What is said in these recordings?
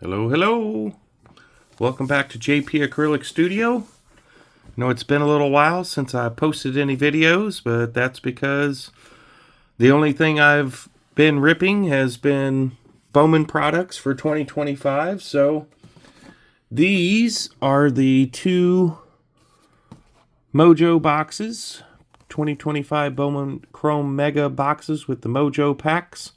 Hello, hello. Welcome back to JP Acrylic Studio. I know it's been a little while since I posted any videos, but that's because the only thing I've been ripping has been Bowman products for 2025. So these are the two Mojo boxes, 2025 Bowman Chrome Mega boxes with the Mojo packs.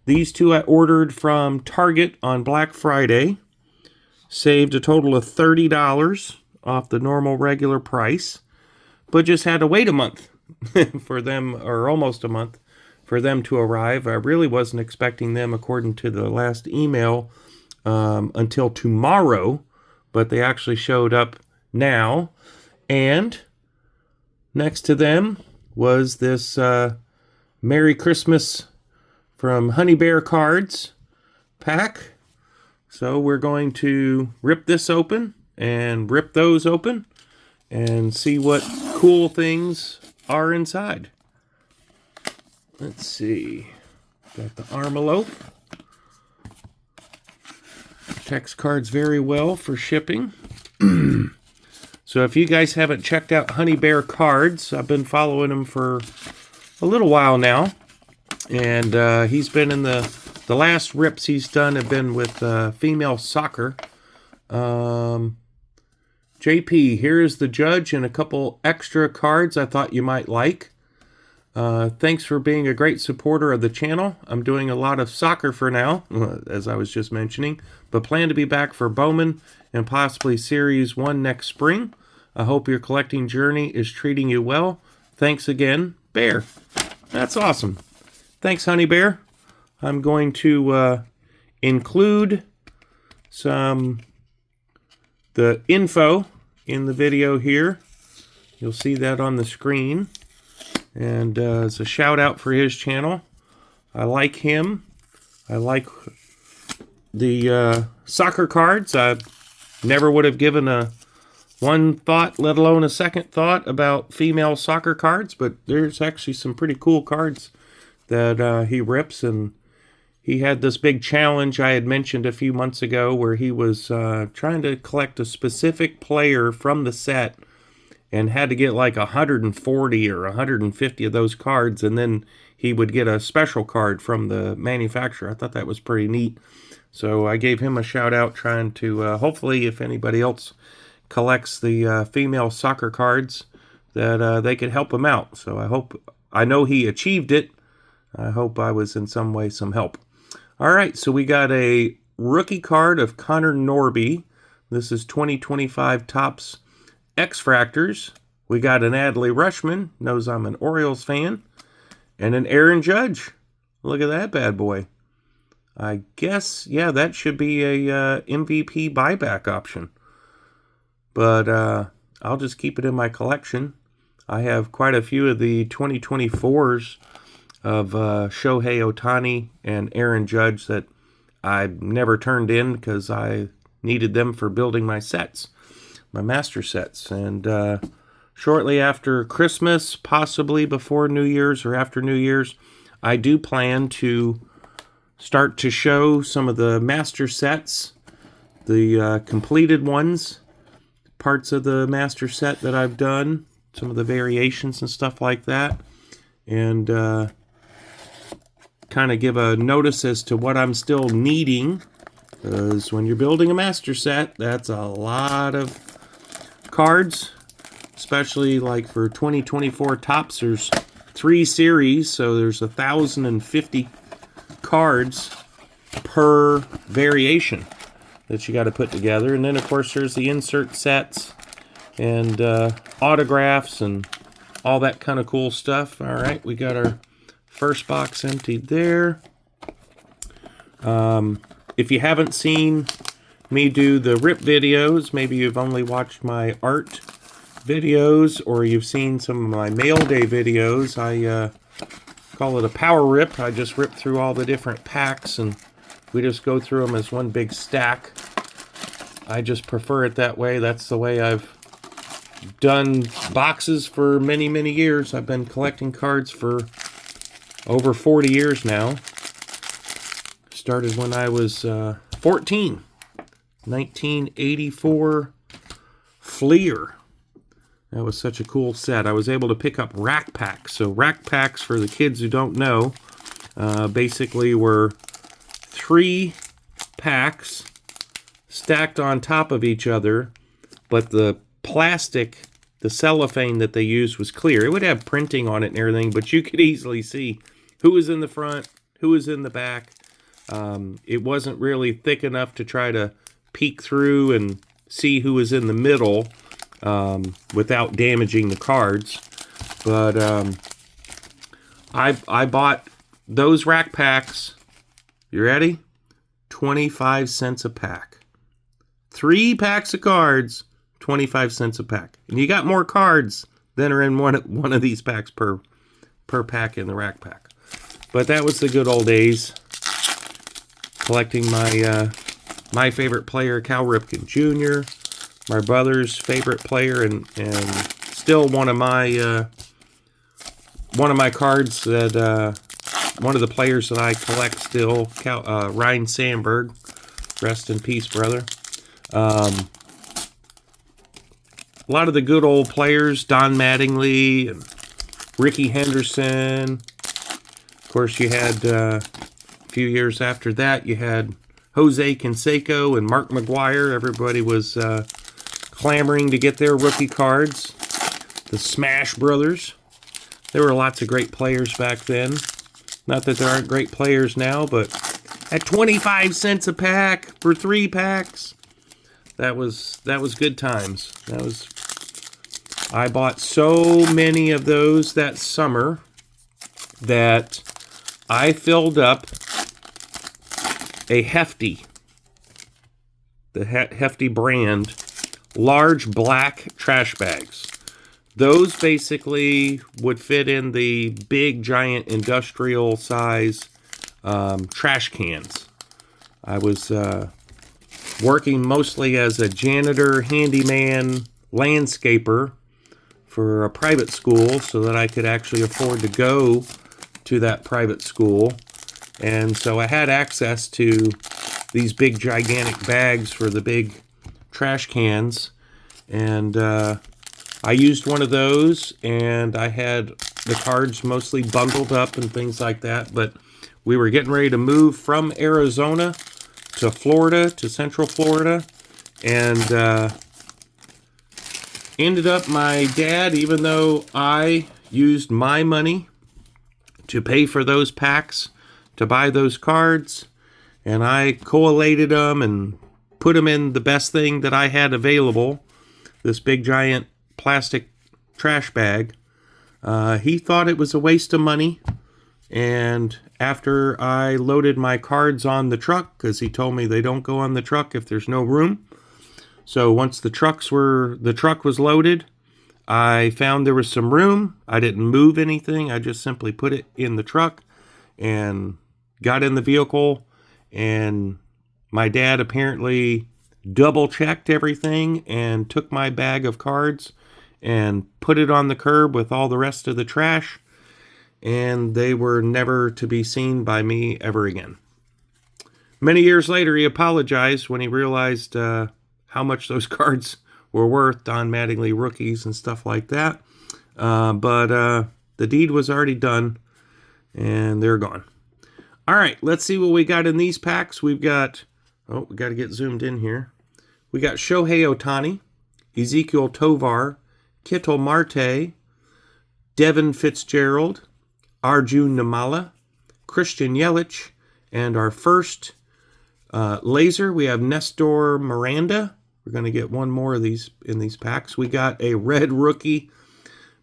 These two I ordered from Target on Black Friday. Saved a total of $30 off the normal regular price. But just had to wait a month for them, or almost a month, for them to arrive. I really wasn't expecting them, according to the last email, until tomorrow. But they actually showed up now. And next to them was this Merry Christmas from Honey Bear Cards pack. So we're going to rip this open and rip those open and see what cool things are inside. Let's see. Got the envelope. Protects cards very well for shipping. So if you guys haven't checked out Honey Bear Cards, I've been following him for a little while now. And he's been in the last rips he's done have been with female soccer. JP, here's the judge and a couple extra cards I thought you might like. Thanks for being a great supporter of the channel. I'm doing a lot of soccer for now, as I was just mentioning, but plan to be back for Bowman and possibly Series 1 next spring. I hope your collecting journey is treating you well. Thanks again, Bear. That's awesome. Thanks, Honey Bear. I'm going to include the info in the video here. You'll see that on the screen. And it's a shout out for his channel. I like him. I like the soccer cards. I never would have given one thought, let alone a second thought, about female soccer cards, but there's actually some pretty cool cards that he rips. And he had this big challenge I had mentioned a few months ago where he was trying to collect a specific player from the set and had to get like 140 or 150 of those cards, and then he would get a special card from the manufacturer. I thought that was pretty neat. So I gave him a shout out, trying to hopefully, if anybody else collects the female soccer cards, that they could help him out. So I know he achieved it. I hope I was in some way some help. All right, so we got a rookie card of Connor Norby. This is 2025 Topps X-Fractors. We got an Adley Rushman, knows I'm an Orioles fan, and an Aaron Judge. Look at that bad boy. I guess, yeah, that should be a MVP buyback option. But I'll just keep it in my collection. I have quite a few of the 2024s of Shohei Ohtani and Aaron Judge that I never turned in because I needed them for building my sets, my master sets. And shortly after Christmas, possibly before New Year's or after New Year's, I do plan to start to show some of the master sets, the completed ones, parts of the master set that I've done, some of the variations and stuff like that, and kind of give a notice as to what I'm still needing, because when you're building a master set, that's a lot of cards, especially like for 2024 Topps. There's 3 series, so there's 1,050 cards per variation that you got to put together. And then of course there's the insert sets and autographs and all that kind of cool stuff. All right, we got our first box emptied there. If you haven't seen me do the rip videos, maybe you've only watched my art videos, or you've seen some of my mail day videos. I call it a power rip. I just rip through all the different packs and we just go through them as one big stack. I just prefer it that way. That's the way I've done boxes for many, many years. I've been collecting cards for over 40 years now. Started when I was 14. 1984 Fleer. That was such a cool set. I was able to pick up rack packs. So rack packs, for the kids who don't know, basically were 3 packs stacked on top of each other, but the plastic, the cellophane that they used was clear. It would have printing on it and everything, but you could easily see who was in the front, who was in the back. It wasn't really thick enough to try to peek through and see who was in the middle without damaging the cards. But I bought those rack packs. You ready? 25 cents a pack. 3 packs of cards, 25 cents a pack. And you got more cards than are in one of these packs per pack in the rack pack. But that was the good old days. Collecting my favorite player, Cal Ripken Jr., my brother's favorite player, and still one of my cards that one of the players that I collect still, Ryan Sandberg. Rest in peace, brother. A lot of the good old players, Don Mattingly and Ricky Henderson. Of course, you had a few years after that, you had Jose Canseco and Mark McGuire. Everybody was clamoring to get their rookie cards. The Smash Brothers. There were lots of great players back then. Not that there aren't great players now, but at 25 cents a pack for 3 packs, that was good times. I bought so many of those that summer that I filled up a Hefty, the Hefty brand, large black trash bags. Those basically would fit in the big, giant, industrial size trash cans. I was working mostly as a janitor, handyman, landscaper for a private school so that I could actually afford to go to that private school. And so I had access to these big, gigantic bags for the big trash cans. And I used one of those, and I had the cards mostly bundled up and things like that. But we were getting ready to move from Arizona to Florida, to Central Florida. And ended up my dad, even though I used my money to pay for those packs, to buy those cards, and I collated them and put them in the best thing that I had available, this big giant plastic trash bag. He thought it was a waste of money, and after I loaded my cards on the truck, because he told me they don't go on the truck if there's no room. So once the truck was loaded, I found there was some room. I didn't move anything. I just simply put it in the truck and got in the vehicle. And my dad apparently double-checked everything and took my bag of cards and put it on the curb with all the rest of the trash. And they were never to be seen by me ever again. Many years later, he apologized when he realized how much those cards were worth, Don Mattingly rookies and stuff like that. But the deed was already done, and they're gone. All right, let's see what we got in these packs. We've got, we got to get zoomed in here. We got Shohei Ohtani, Ezekiel Tovar, Ketel Marte, Devin Fitzgerald, Arjun Nimala, Christian Yelich, and our first laser, we have Nestor Miranda. We're going to get one more of these in these packs. We got a red rookie.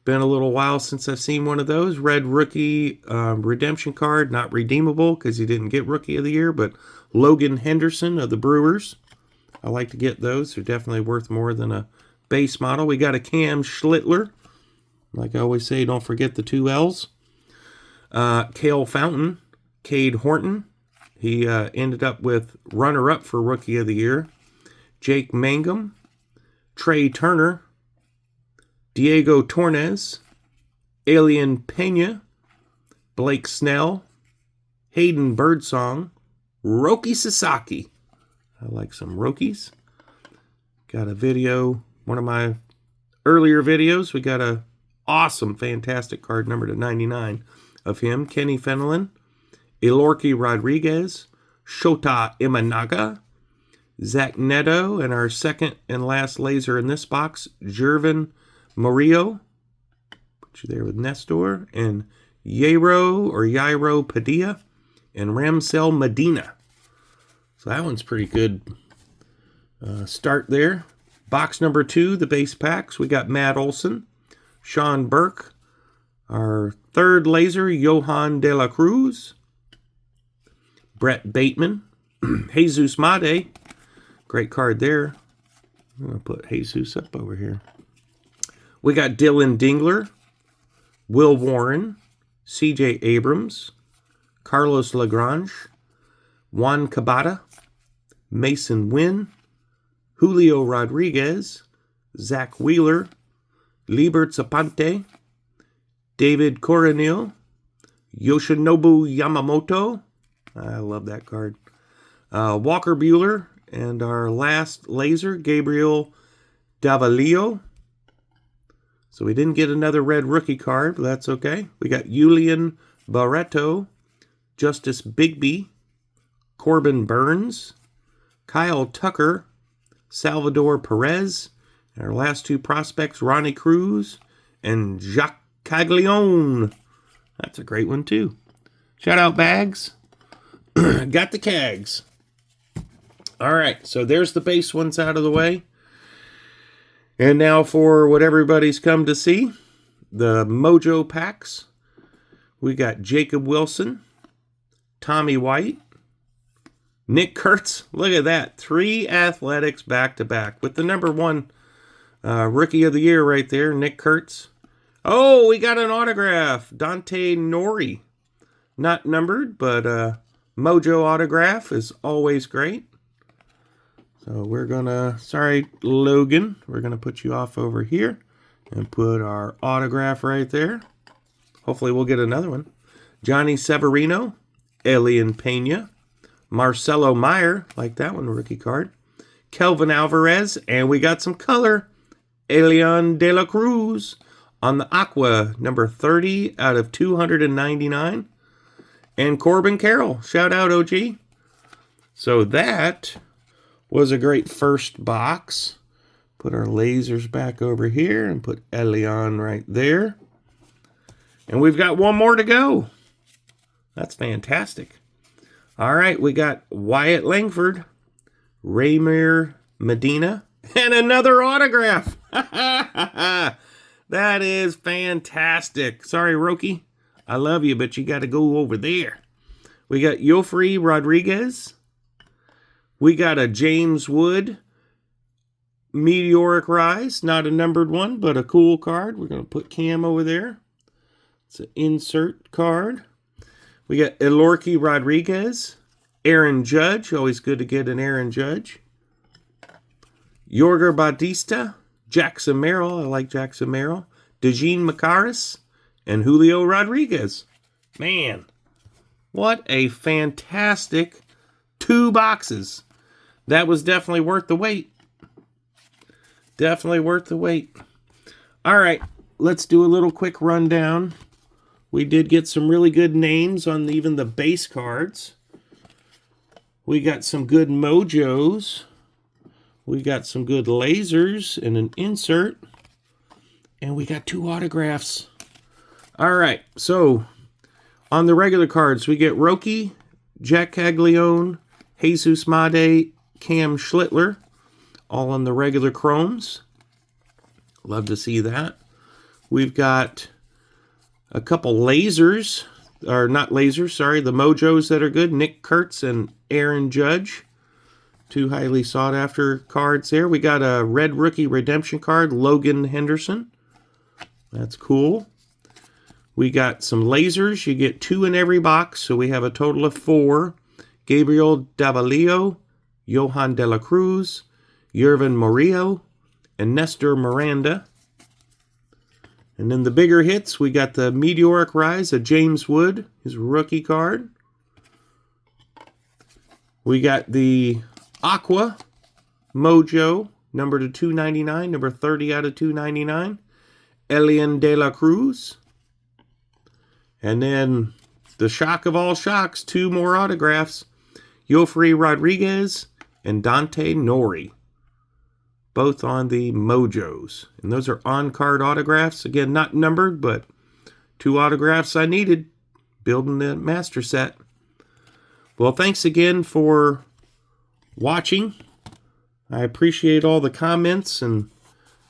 Been a little while since I've seen one of those. Red rookie redemption card. Not redeemable because he didn't get Rookie of the Year, but Logan Henderson of the Brewers. I like to get those. They're definitely worth more than a base model. We got a Cam Schlittler. Like I always say, don't forget the 2 L's. Cale Fountain. Cade Horton. He ended up with runner-up for Rookie of the Year. Jake Mangum, Trey Turner, Diego Torres, Alien Pena, Blake Snell, Hayden Birdsong, Roki Sasaki. I like some rookies. Got a video, one of my earlier videos. We got a awesome, fantastic card number /99 of him. Kenny Fenelon, Elorki Rodriguez, Shota Imanaga, Zach Neto, and our second and last laser in this box, Jervin Murillo. Put you there with Nestor, and Yairo Padilla, and Ramsel Medina. So that one's pretty good start there. Box number 2, the base packs. We got Matt Olson, Sean Burke, our third laser, Johan De La Cruz, Brett Bateman, Jesus Made. Great card there. I'm going to put Jesus up over here. We got Dylan Dingler, Will Warren, CJ Abrams, Carlos Lagrange, Juan Cabada, Mason Wynn, Julio Rodriguez, Zach Wheeler, Libert Zapante, David Coronel, Yoshinobu Yamamoto. I love that card. Walker Buehler, and our last laser, Gabriel Davalillo. So we didn't get another red rookie card, but that's okay. We got Julian Barreto, Justice Bigby, Corbin Burns, Kyle Tucker, Salvador Perez, and our last 2 prospects, Ronnie Cruz and Jacques Caglione. That's a great one too. Shout out Bags. Got the Cags. All right, so there's the base ones out of the way. And now for what everybody's come to see, the Mojo packs. We got Jacob Wilson, Tommy White, Nick Kurtz. Look at that. 3 Athletics back-to-back with the number 1 Rookie of the Year right there, Nick Kurtz. Oh, we got an autograph. Dante Nori. Not numbered, but Mojo autograph is always great. So we're going to, sorry, Logan, we're going to put you off over here and put our autograph right there. Hopefully we'll get another one. Johnny Severino, Elian Pena, Marcelo Meyer, like that one, rookie card. Kelvin Alvarez, and we got some color. Elian De La Cruz on the Aqua, number 30 out of 299. And Corbin Carroll, shout out OG. So that was a great first box. Put our lasers back over here and put Elian right there. And we've got one more to go. That's fantastic. All right, we got Wyatt Langford, Raymir Medina, and another autograph. That is fantastic. Sorry, Roki. I love you, but you got to go over there. We got Yofri Rodriguez. We got a James Wood Meteoric Rise. Not a numbered one, but a cool card. We're going to put Cam over there. It's an insert card. We got Elorki Rodriguez. Aaron Judge. Always good to get an Aaron Judge. Yorger Bautista. Jackson Merrill. I like Jackson Merrill. Dejean Macaris. And Julio Rodriguez. Man, what a fantastic 2 boxes. That was definitely worth the wait. Definitely worth the wait. All right, let's do a little quick rundown. We did get some really good names on even the base cards. We got some good Mojos. We got some good lasers and an insert. And we got 2 autographs. All right, so on the regular cards, we get Roki, Jack Caglione, Jesus Made, Cam Schlittler, all on the regular chromes. Love to see that. We've got a couple lasers, or not lasers, sorry, the Mojos that are good. Nick Kurtz and Aaron Judge. 2 highly sought after cards there. We got a red rookie redemption card, Logan Henderson. That's cool. We got some lasers. You get 2 in every box, so we have a total of 4. Gabriel Davalillo, Johan De La Cruz, Yervin Murillo, and Nestor Miranda. And then the bigger hits, we got the Meteoric Rise of James Wood, his rookie card. We got the Aqua Mojo, number to 299, number 30 out of 299. Elian de la Cruz. And then the shock of all shocks, 2 more autographs. Yofri Rodriguez and Dante Nori. Both on the Mojos. And those are on-card autographs. Again, not numbered, but 2 autographs I needed building the master set. Well, thanks again for watching. I appreciate all the comments and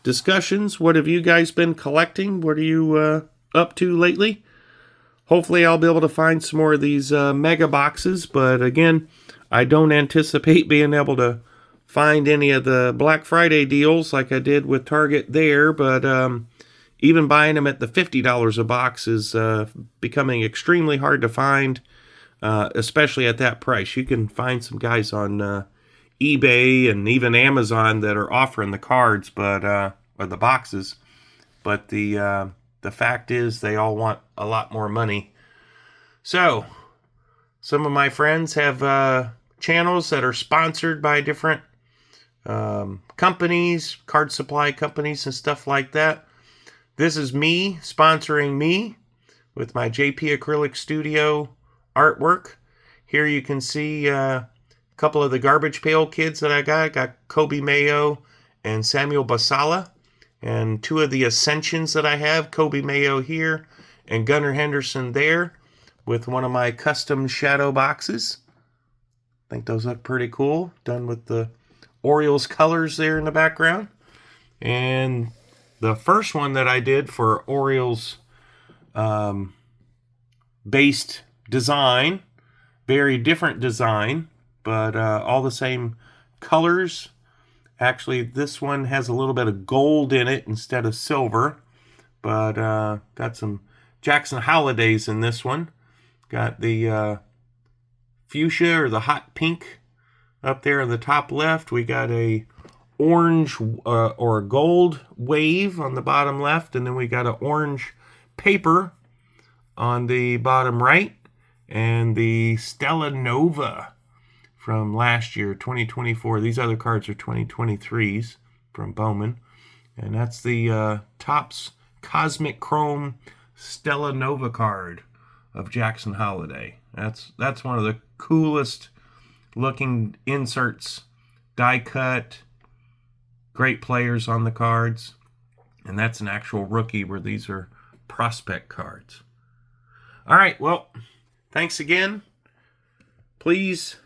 discussions. What have you guys been collecting? What are you up to lately? Hopefully I'll be able to find some more of these mega boxes, but again, I don't anticipate being able to find any of the Black Friday deals like I did with Target there, but even buying them at the $50 a box is becoming extremely hard to find, especially at that price. You can find some guys on eBay and even Amazon that are offering the cards, but or the boxes, but the fact is they all want a lot more money. So some of my friends have channels that are sponsored by different companies, card supply companies and stuff like that. This is me sponsoring me with my JP Acrylic Studio artwork. Here you can see a couple of the Garbage Pail Kids that I got. I got Kobe Mayo and Samuel Basala. And 2 of the Ascensions that I have, Kobe Mayo here and Gunnar Henderson there, with one of my custom shadow boxes. I think those look pretty cool, done with the Orioles colors there in the background. And the first one that I did for Orioles based design, very different design, but all the same colors. Actually, this one has a little bit of gold in it instead of silver, but got some Jackson Holidays in this one. Got the fuchsia or the hot pink up there in the top left. We got a orange or a gold wave on the bottom left, and then we got an orange paper on the bottom right, and the Stella Nova from last year, 2024. These other cards are 2023s from Bowman. And that's the Topps Cosmic Chrome Stella Nova card of Jackson Holiday. That's one of the coolest looking inserts. Die cut, great players on the cards. And that's an actual rookie where these are prospect cards. All right, well, thanks again. Please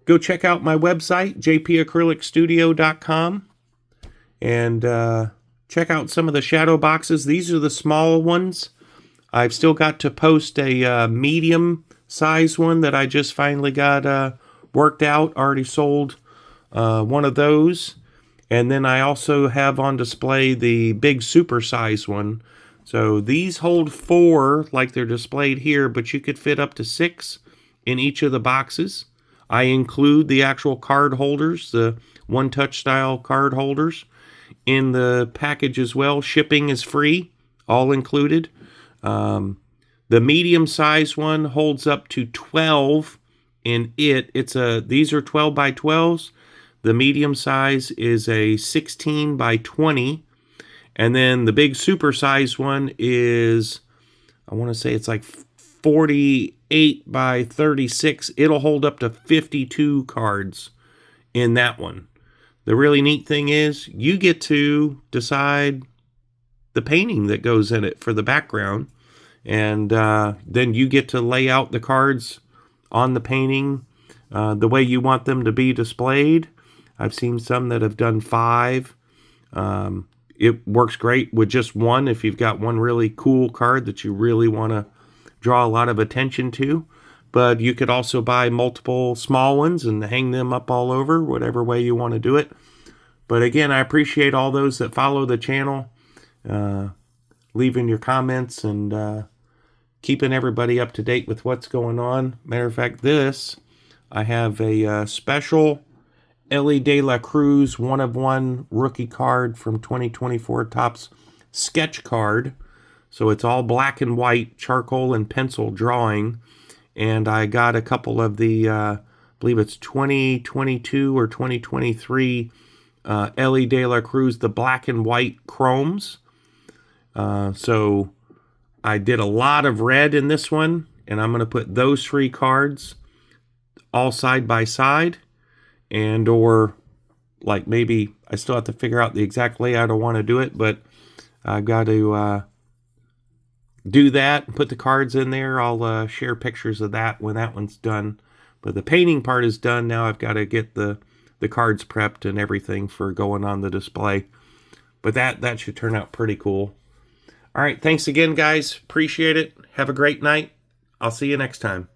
go check out my website, jpacrylicstudio.com, and check out some of the shadow boxes. These are the small ones. I've still got to post a medium size one that I just finally got worked out. Already sold one of those. And then I also have on display the big super size one. So these hold 4 like they're displayed here, but you could fit up to 6 in each of the boxes. I include the actual card holders, the one-touch style card holders, in the package as well. Shipping is free, all included. The medium-sized one holds up to 12 in it. These are 12 by 12s. The medium size is a 16 by 20. And then the big super-sized one is, I want to say it's like 48 by 36. It'll hold up to 52 cards in that one. The really neat thing is you get to decide the painting that goes in it for the background, and then you get to lay out the cards on the painting the way you want them to be displayed. I've seen some that have done 5. It works great with just 1 if you've got one really cool card that you really want to draw a lot of attention to. But you could also buy multiple small ones and hang them up all over, whatever way you want to do it. But again, I appreciate all those that follow the channel, leaving your comments and keeping everybody up to date with what's going on. Matter of fact, I have a special Ellie De La Cruz 1-of-1 rookie card from 2024 Topps sketch card. So it's all black and white, charcoal and pencil drawing. And I got a couple of the believe it's 2022 or 2023 Ellie De La Cruz, the black and white chromes. So I did a lot of red in this one, and I'm going to put those 3 cards all side by side, and or like maybe I still have to figure out the exact layout I want to do it, but I've got to do that and put the cards in there. I'll share pictures of that when that one's done. But the painting part is done. Now I've got to get the cards prepped and everything for going on the display. But that should turn out pretty cool. All right, thanks again, guys. Appreciate it. Have a great night. I'll see you next time.